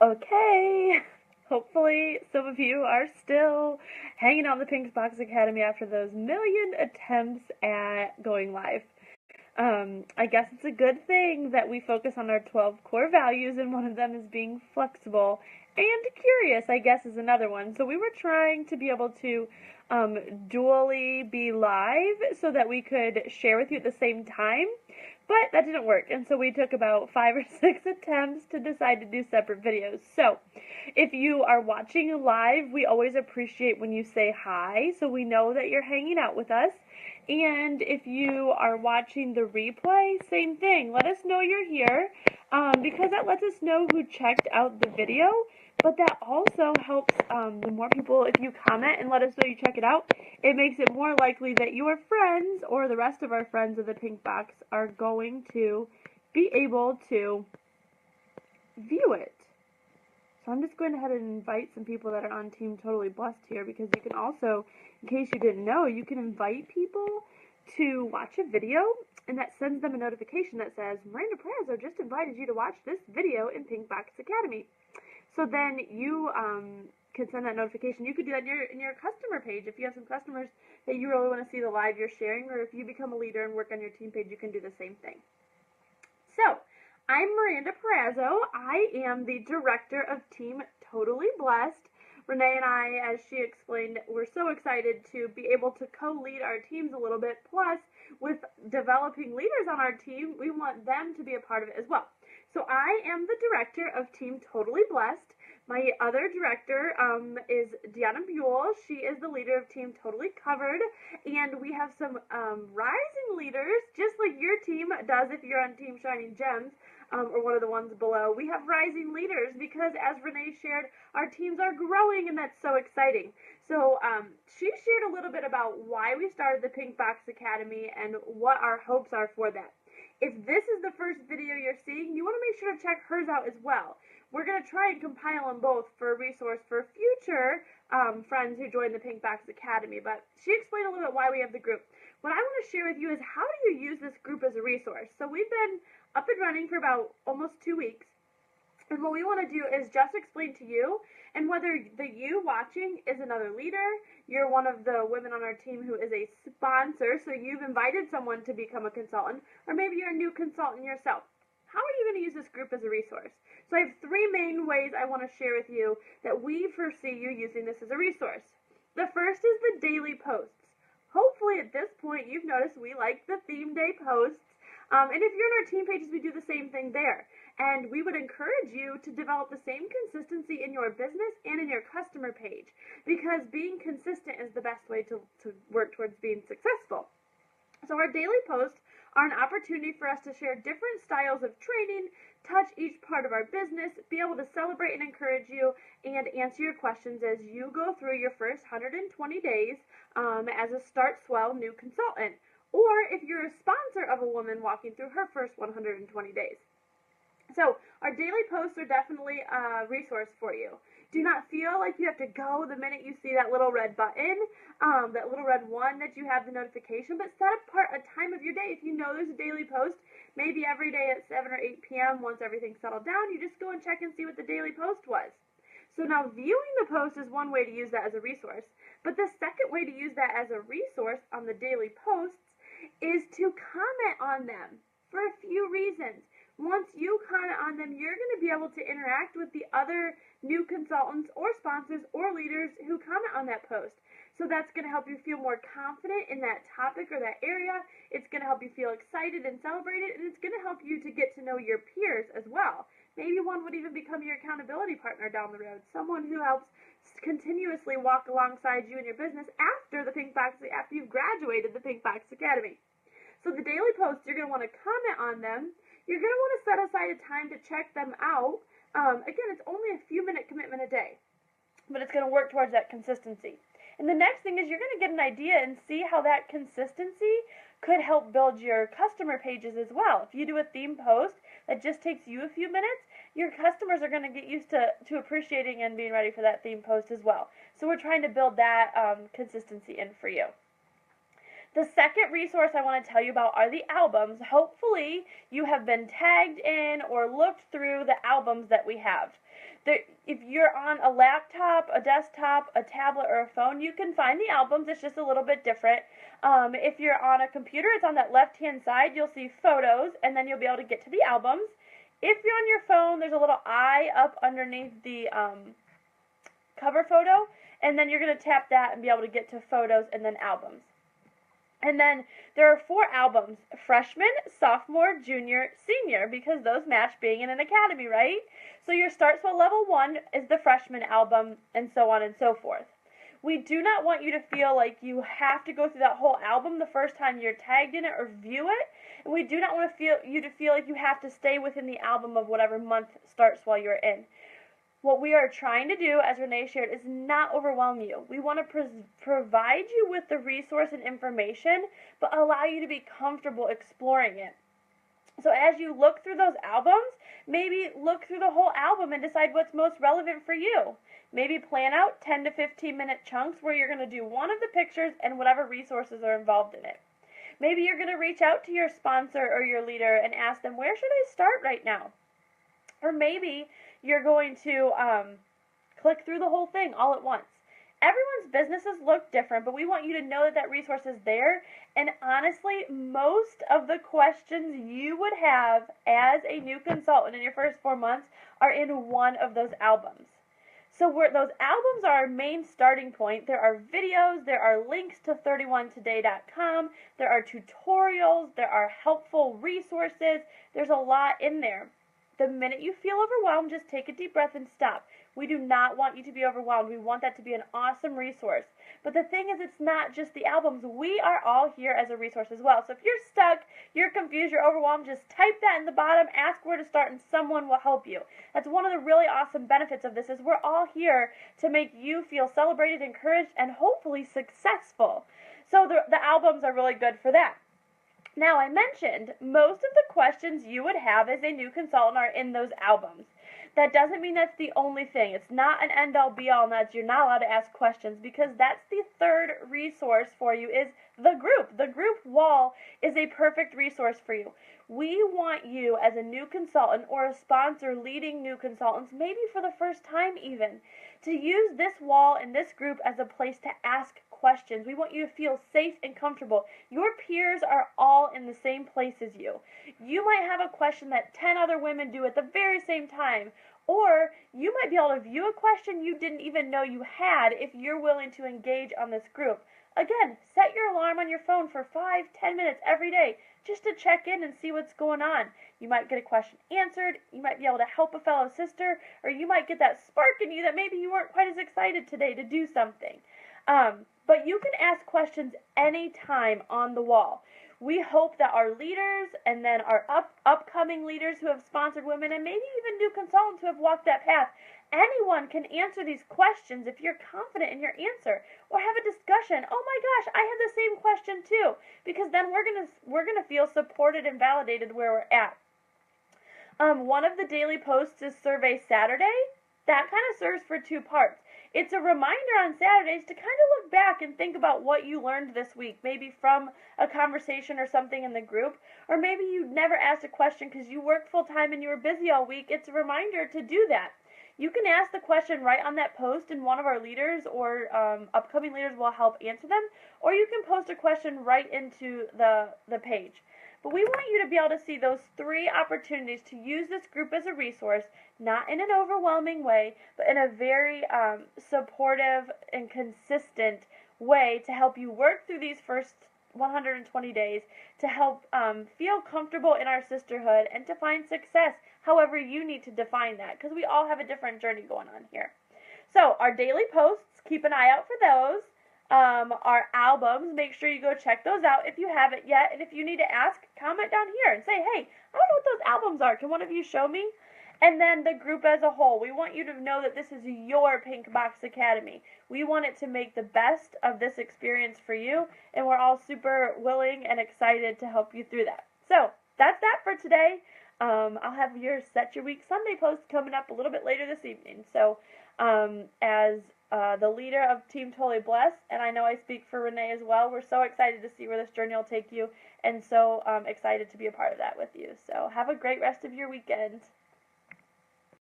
Okay. Hopefully some of you are still hanging on the Pink Box Academy after those million attempts at going live. I guess it's a good thing that we focus on our 12 core values, and one of them is being flexible and curious, I guess, is another one. So we were trying to be able to dually be live so that we could share with you at the same time, but that didn't work, and so we took about 5 or 6 attempts to decide to do separate videos. So if you are watching live, we always appreciate when you say hi, so we know that you're hanging out with us. And if you are watching the replay, same thing. Let us know you're here, because that lets us know who checked out the video. But that also helps the more people, if you comment and let us know you check it out, it makes it more likely that your friends or the rest of our friends of the Pink Box are going to be able to view it. So I'm just going ahead and invite some people that are on Team Totally Blessed here, because you can also, in case you didn't know, you can invite people to watch a video, and that sends them a notification that says, Miranda Prazzo just invited you to watch this video in Pink Box Academy. So then you can send that notification. You could do that in your customer page. If you have some customers that you really want to see the live you're sharing, or if you become a leader and work on your team page, you can do the same thing. So, I'm Miranda Prazzo. I am the director of Team Totally Blessed. Renee and I, as she explained, we're so excited to be able to co-lead our teams a little bit. Plus, with developing leaders on our team, we want them to be a part of it as well. So I am the director of Team Totally Blessed. My other director is Deanna Buell. She is the leader of Team Totally Covered. And we have some rising leaders, just like your team does if you're on Team Shining Gems, or one of the ones below. We have rising leaders because, as Renee shared, our teams are growing, and that's so exciting. So she shared a little bit about why we started the Pink Box Academy and what our hopes are for that. If this is the first video you're seeing, you want to make sure to check hers out as well. We're going to try and compile them both for a resource for future friends who join the Pink Box Academy, but she explained a little bit why we have the group. What I want to share with you is, how do you use this group as a resource? So we've been up and running for about almost 2 weeks, and what we want to do is just explain to you, and whether the you watching is another leader, you're one of the women on our team who is a sponsor, so you've invited someone to become a consultant, or maybe you're a new consultant yourself. How are you going to use this group as a resource? So I have 3 main ways I want to share with you that we foresee you using this as a resource. The first is the daily posts. Hopefully at this point you've noticed we like the theme day posts. And if you're in our team pages, we do the same thing there. And we would encourage you to develop the same consistency in your business and in your customer page, because being consistent is the best way to work towards being successful. So our daily posts are an opportunity for us to share different styles of training, touch each part of our business, be able to celebrate and encourage you, and answer your questions as you go through your first 120 days as a Start Swell new consultant, or if you're a sponsor of a woman walking through her first 120 days. So our daily posts are definitely a resource for you. Do not feel like you have to go the minute you see that little red button, that little red one that you have the notification, but set apart a time of your day. If you know there's a daily post, maybe every day at 7 or 8 p.m. once everything's settled down, you just go and check and see what the daily post was. So now viewing the post is one way to use that as a resource, but the second way to use that as a resource on the daily posts is to comment on them for a few reasons. Once you comment on them, you're going to be able to interact with the other new consultants or sponsors or leaders who comment on that post. So that's going to help you feel more confident in that topic or that area. It's going to help you feel excited and celebrated, and it's going to help you to get to know your peers as well. Maybe one would even become your accountability partner down the road, someone who helps continuously walk alongside you in your business after you've graduated the Pink Box Academy. So the daily posts, you're going to want to comment on them. You're going to want to set aside a time to check them out. Again, it's only a few-minute commitment a day, but it's going to work towards that consistency. And the next thing is, you're going to get an idea and see how that consistency could help build your customer pages as well. If you do a theme post that just takes you a few minutes, your customers are going to get used to appreciating and being ready for that theme post as well. So we're trying to build that consistency in for you. The second resource I want to tell you about are the albums. Hopefully you have been tagged in or looked through the albums that we have. If you're on a laptop, a desktop, a tablet, or a phone, you can find the albums. It's just a little bit different. If you're on a computer, it's on that left-hand side. You'll see photos, and then you'll be able to get to the albums. If you're on your phone, there's a little eye up underneath the cover photo, and then you're going to tap that and be able to get to photos and then albums. And then there are 4 albums: freshman, sophomore, junior, senior, because those match being in an academy, right? So your Start Swell Level 1 is the freshman album, and so on and so forth. We do not want you to feel like you have to go through that whole album the first time you're tagged in it or view it. And we do not want you to feel like you have to stay within the album of whatever month Start Swell you're in. What we are trying to do, as Renee shared, is not overwhelm you. We want to provide you with the resource and information, but allow you to be comfortable exploring it. So as you look through those albums, maybe look through the whole album and decide what's most relevant for you. Maybe plan out 10 to 15 minute chunks where you're going to do one of the pictures and whatever resources are involved in it. Maybe you're going to reach out to your sponsor or your leader and ask them, where should I start right now? Or maybe you're going to click through the whole thing all at once. Everyone's businesses look different, but we want you to know that that resource is there. And honestly, most of the questions you would have as a new consultant in your first 4 months are in one of those albums. So those albums are our main starting point. There are videos, there are links to 31today.com, there are tutorials, there are helpful resources. There's a lot in there. The minute you feel overwhelmed, just take a deep breath and stop. We do not want you to be overwhelmed. We want that to be an awesome resource. But the thing is, it's not just the albums. We are all here as a resource as well. So if you're stuck, you're confused, you're overwhelmed, just type that in the bottom, ask where to start, and someone will help you. That's one of the really awesome benefits of this, is we're all here to make you feel celebrated, encouraged, and hopefully successful. So the albums are really good for that. Now, I mentioned most of the questions you would have as a new consultant are in those albums. That doesn't mean that's the only thing. It's not an end-all, be-all, nuts. You're not allowed to ask questions, because that's the third resource for you, is the group. The group wall is a perfect resource for you. We want you as a new consultant or a sponsor leading new consultants, maybe for the first time even, to use this wall and this group as a place to ask questions. We want you to feel safe and comfortable. Your peers are all in the same place as you. You might have a question that 10 other women do at the very same time, or you might be able to view a question you didn't even know you had if you're willing to engage on this group. Again, set your alarm on your phone for 5-10 minutes every day just to check in and see what's going on. You might get a question answered, you might be able to help a fellow sister, or you might get that spark in you that maybe you weren't quite as excited today to do something. But you can ask questions anytime on the wall. We hope that our leaders and then our upcoming leaders who have sponsored women, and maybe even new consultants who have walked that path, anyone can answer these questions if you're confident in your answer, or have a discussion. Oh my gosh, I had the same question too, because then we're gonna feel supported and validated where we're at. One of the daily posts is Survey Saturday. That kind of serves for 2 parts. It's a reminder on Saturdays to kind of look back and think about what you learned this week, maybe from a conversation or something in the group, or maybe you never asked a question because you worked full time and you were busy all week. It's a reminder to do that. You can ask the question right on that post, and one of our leaders or upcoming leaders will help answer them, or you can post a question right into the page. But we want you to be able to see those 3 opportunities to use this group as a resource, not in an overwhelming way, but in a very supportive and consistent way to help you work through these first 120 days, to help feel comfortable in our sisterhood, and to find success however you need to define that, because we all have a different journey going on here. So our daily posts, keep an eye out for those. Our albums, make sure you go check those out if you haven't yet, and if you need to ask, comment down here and say, hey, I don't know what those albums are, can one of you show me? And then the group as a whole, we want you to know that this is your Pink Box Academy. We want it to make the best of this experience for you, and we're all super willing and excited to help you through that. So that's that for today. I'll have your Set Your Week Sunday post coming up a little bit later this evening. So as the leader of Team Totally Blessed, and I know I speak for Renee as well, we're so excited to see where this journey will take you, and so excited to be a part of that with you. So have a great rest of your weekend.